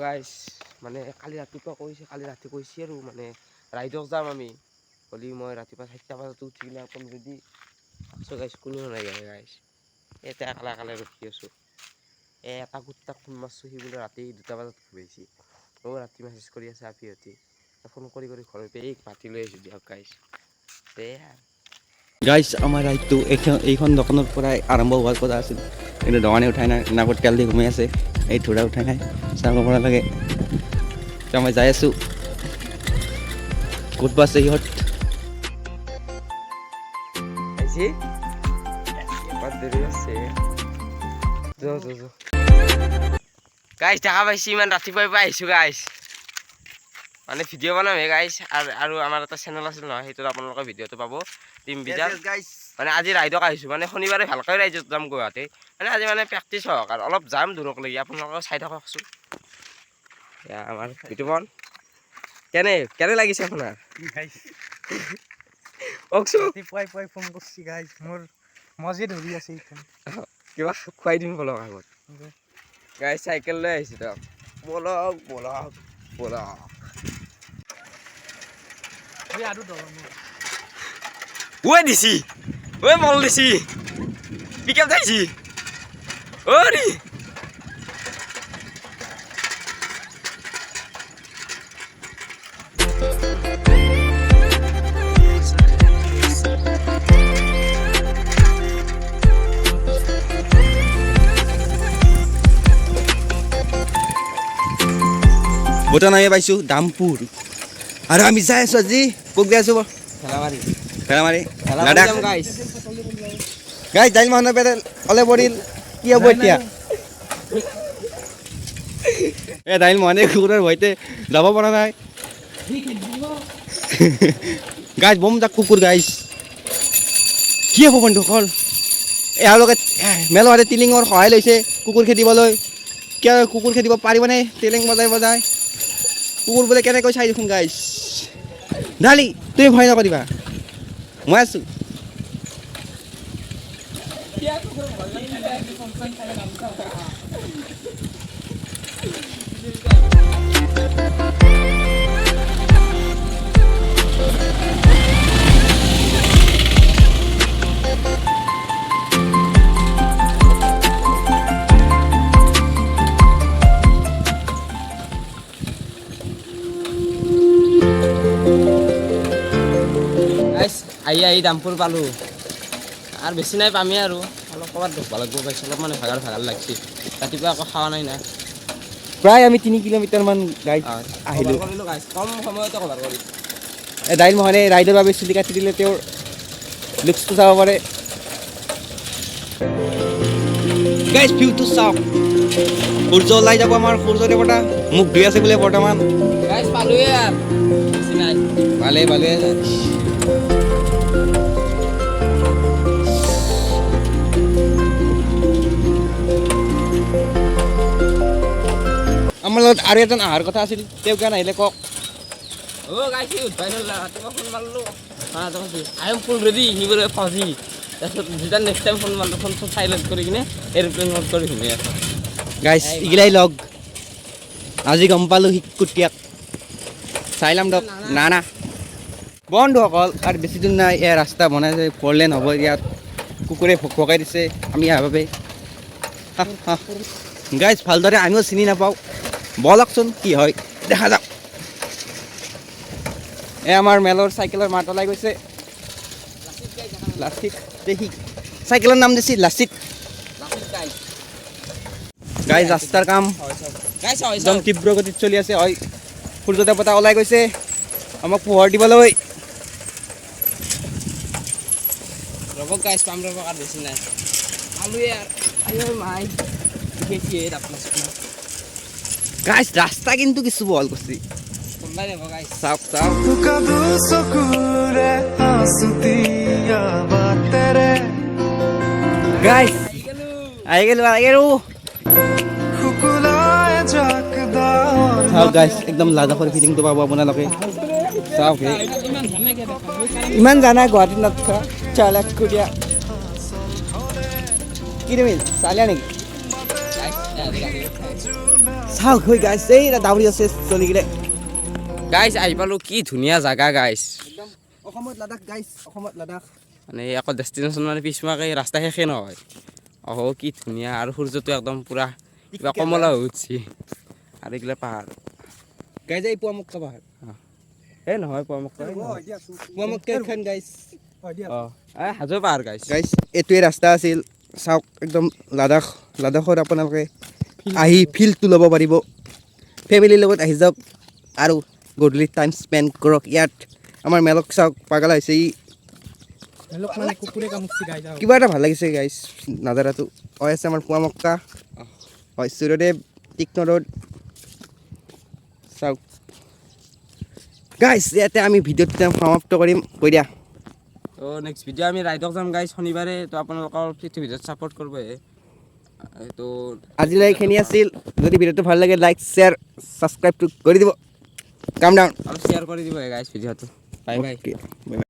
গাইছ মানে কালি ৰাতিপুৱা কৈছে আৰু মানে ৰাইডক যাম আমি বুলি মই ৰাতিপুৱা 4টা বজাত উঠি কিনে একদম ৰেডি আছো গাইছ কোনো নাই গাইছ এটা কালে ৰখি আছো এটা কুত্তাক ফোন মাৰছো সি বোলে ৰাতি 2টা বজাত ঘুমাইছি ৰাতি মেছেজ কৰি আছে আপিহঁতি ফোন কৰি ঘৰত এই মাতি লৈ আহিছো দিয়ক গাইছ গাইছ আমাৰ ৰাইডটো এইখন দোকানৰ পৰাই আৰম্ভ হোৱাৰ কথা আছিল কিন্তু দোকানে উঠাই নাই নাকত তেল দি ঘুমাই আছে এই থোৰা উঠাই নাই চাব পৰা লাগে মই যাই আছোঁ ক'ত বা আছে সিহঁত গাইছ দেখা পাইছি ইমান ৰাতিপুৱাই আহিছো গাইছ মানে ভিডিঅ' বনামহে গাইছ আৰু আমাৰ এটা চেনেল আছিল নহয় সেইটোত আপোনালোকে ভিডিঅ'টো পাব টিম বিজাল মানে আজি ৰাইডক আহিছো মানে শনিবাৰে ভালকৈ ৰাইডত যাম গুৱাহাটী মানে আজি মানে প্ৰেক্টিছ হওক আৰু অলপ যাম দূৰক লাগি আপোনালোকে চাই থাককচোন আমাৰ ভিডিঅ'খন কেনে লাগিছে আপোনাৰ পুৱাই ফোন কৰিছি গাইছ মোৰ মজে ধৰি আছে কিবা খুৱাই দিম বলক আগত গাইছ চাইকেল লৈ আহিছো দিয়ক বলক ঐ দিছি ঐ মল দিছি পিকআপ যাইছি অৰি বৰ্তমান আমি পাইছোঁ দামপুৰ আৰু আমি যাই আছোঁ আজি ক'ত যাই আছোঁ খেলামাৰি লাডাখ গাইছ দাইল মানুহৰ পেটে ওলাই পৰিল কি হ'ব এতিয়া এই দাইল মানুহে কুকুৰৰ ভয়তে যাব পৰা নাই গাইছ বম যাক কুকুৰ গাইছ কি হ'ব বন্ধুসকল এওঁলোকে মেলহাতে টিলিঙৰ সহায় লৈছে কুকুৰ খেদিবলৈ কিয় কুকুৰ খেদিব পাৰিবনে টিলিং বজাই কুকুৰ বোলে কেনেকৈ চাই দেখোন গাইছ ঢালি তুমি ভয় নকৰিবা মই আছোঁ আহি দামপুৰ পালোঁ আৰু বেছি নাই পামেই আৰু অলপ ক'ৰবাত ধুব লাগিব পাইছোঁ অলপ মানে ভাগাৰ লাগছি ৰাতিপুৱা আকৌ খোৱা নাই না প্ৰায় আমি 3 কিলোমিটাৰমান গাইড আহিলোঁ কম সময়তে কভাৰ কৰিলোঁ দাইল মহানে ৰাইডৰ বাবে চুলি কাটি দিলে তেওঁৰ লুকছটো চাব পাৰে গাইজ ভিউটো চাওক সূৰ্য ওলাই যাব আমাৰ সূৰ্য দেৱতা মুখ ধুই আছে বোলে বৰ্তমান গাইজ পালোৱে আৰু বেছি নাই ভালে আমাৰ লগত আৰু এজন অহাৰ কথা আছিল তেওঁ কিয় নাহিলে কওক গাইছ ৰাতিপুৱা ফোন মাৰিলোঁ আই এম ফুল ৰেডি সি বোলে ফজি তাৰপিছত যেতিয়া নেক্সট টাইম ফোন মাৰিলোঁ ফোনটো চাইলেণ্ট কৰি কিনে এৰোপ্লেন মোড কৰি ঘূৰি আছোঁ গাইছ এইগিলাই লগ আজি গম পালোঁ শিকুটিয়াক চাই ল'ম দিয়ক না বন্ধুসকল আৰু বেছি দূৰ নাই এয়া ৰাস্তা বনাইছে 4 লেন হ'ব ইয়াত কুকুৰে ভকাই দিছে আমি ইয়াৰ বাবে গাইছ ভালদৰে আমিও চিনি নাপাওঁ বলকচোন কি হয় দেখা যাওক আমাৰ মেলৰ চাইকেলৰ মাত ওলাই গৈছে লাচিত চাইকেলৰ নাম দিছে লাচিত গাইছ ৰাস্তাৰ কাম একদম তীব্ৰ গতিত চলি আছে হয় সূৰ্য দেৱতা ওলাই গৈছে আমাক পোহৰ দিবলৈ ৰ'ব গাইছ পাম ৰ'ব আৰু বেছি নাই পালোৱে আৰু মাই গাইছ ৰাস্তা কিন্তু কিছু বহল কৰিছে চাওক গাইছ আহি গেলো চাওক গাইছ একদম লাডাখৰ ফিলিংটো পাব আপোনালোকে চাওক ইমান জানা গুৱাহাটীত নাথকা চালাক কুৰিয়া কি তুমি চালিয়া নেকি চাওক হৈ গাইছ এই দাউৰি আছে চলিকিনে গাইছ আহি পালোঁ কি ধুনীয়া জাগা গাইছ একদম অসমত লাডাখ গাইছ অসমত লাডাখ মানে আকৌ ডেষ্টিনেশ্যন মানে পিছুৱাকে ৰাস্তা শেষে নহয় অহ কি ধুনীয়া আৰু সূৰ্যটো একদম পূৰা কিবা কমলা হৈ উঠছি আৰু এইগিলা পাহাৰ গাইজ এই পুৱামুক্কা পাহাৰ এই নহয় পোৱামক্কা পুৱামুক্কা এখন গাইছ অঁ এই হাজো পাহাৰ গাইছ গাইছ এইটোৱে ৰাস্তা আছিল চাওক একদম লাডাখত আপোনালোকে আহি ফিলটো ল'ব পাৰিব ফেমিলিৰ লগত আহি যাওক আৰু গধূলি টাইম স্পেণ্ড কৰক ইয়াত আমাৰ মেলক চাওক পাগলা হৈছে ই কিবা এটা ভাল লাগিছে গাইছ নাজাৰাটো হৈ আছে আমাৰ পুৱামক্কা হয় সূৰ্যদেৱ তীক্ষ্ণ ৰোড চাওক গাইছ ইয়াতে আমি ভিডিঅ'টো সমাপ্ত কৰিম কৈ দিয়া তো নেক্সট ভিডিঅ' আমি ৰাইডক যাম গাইছ শনিবাৰে তো আপোনালোকৰ ভিডিঅ'ত ছাপোৰ্ট কৰিব তো আজিলৈ এইখিনি আছিল যদি ভিডিঅ'টো ভাল লাগে লাইক শ্বেয়াৰ ছাবস্ক্ৰাইবটো কৰি দিব কাম ডাউন আৰু শ্বেয়াৰ কৰি দিব গাইছ ভিডিঅ'টো বাই বাই বাই